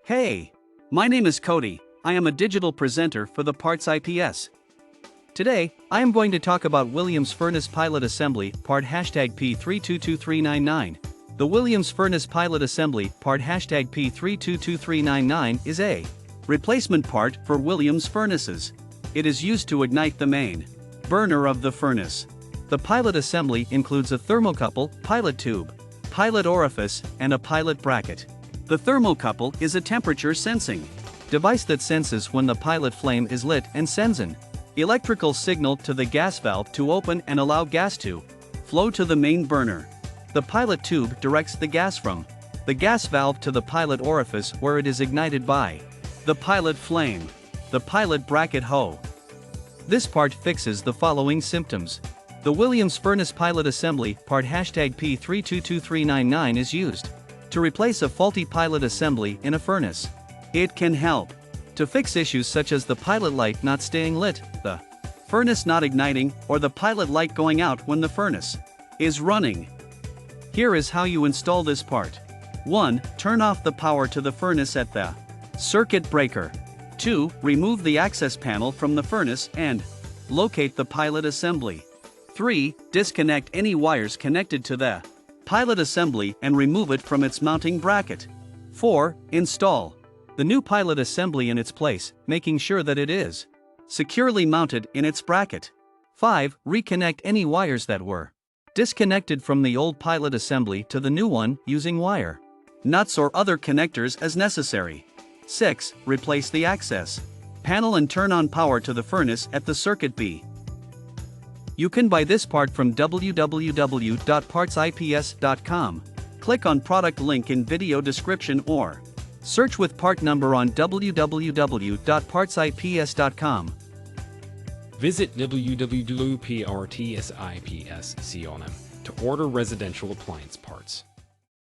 Hey! My name is Cody. I am a digital presenter for the PartsIPS. Today, I am going to talk about Williams Furnace Pilot Assembly part #P322399. The Williams Furnace Pilot Assembly part #P322399 is a replacement part for Williams furnaces. It is used to ignite the main burner of the furnace. The pilot assembly includes a thermocouple, pilot tube, pilot orifice, and a pilot bracket. The thermocouple is a temperature sensing device that senses when the pilot flame is lit and sends an electrical signal to the gas valve to open and allow gas to flow to the main burner. The pilot tube directs the gas from the gas valve to the pilot orifice where it is ignited by the pilot flame. The pilot bracket hoe. This part fixes the following symptoms. The Williams Furnace Pilot Assembly part #P322399 is used to replace a faulty pilot assembly in a furnace. It can help to fix issues such as the pilot light not staying lit, the furnace not igniting, or the pilot light going out when the furnace is running. Here is how you install this part. 1. Turn off the power to the furnace at the circuit breaker. 2. Remove the access panel from the furnace and locate the pilot assembly. 3. Disconnect any wires connected to the pilot assembly and remove it from its mounting bracket. 4. Install the new pilot assembly in its place, making sure that it is securely mounted in its bracket. 5. Reconnect any wires that were disconnected from the old pilot assembly to the new one using wire nuts or other connectors as necessary. 6. Replace the access panel and turn on power to the furnace at the circuit B. You can buy this part from www.PartsIPS.com. Click on product link in video description or search with part number on www.PartsIPS.com. Visit www.PartsIPS.com to order residential appliance parts.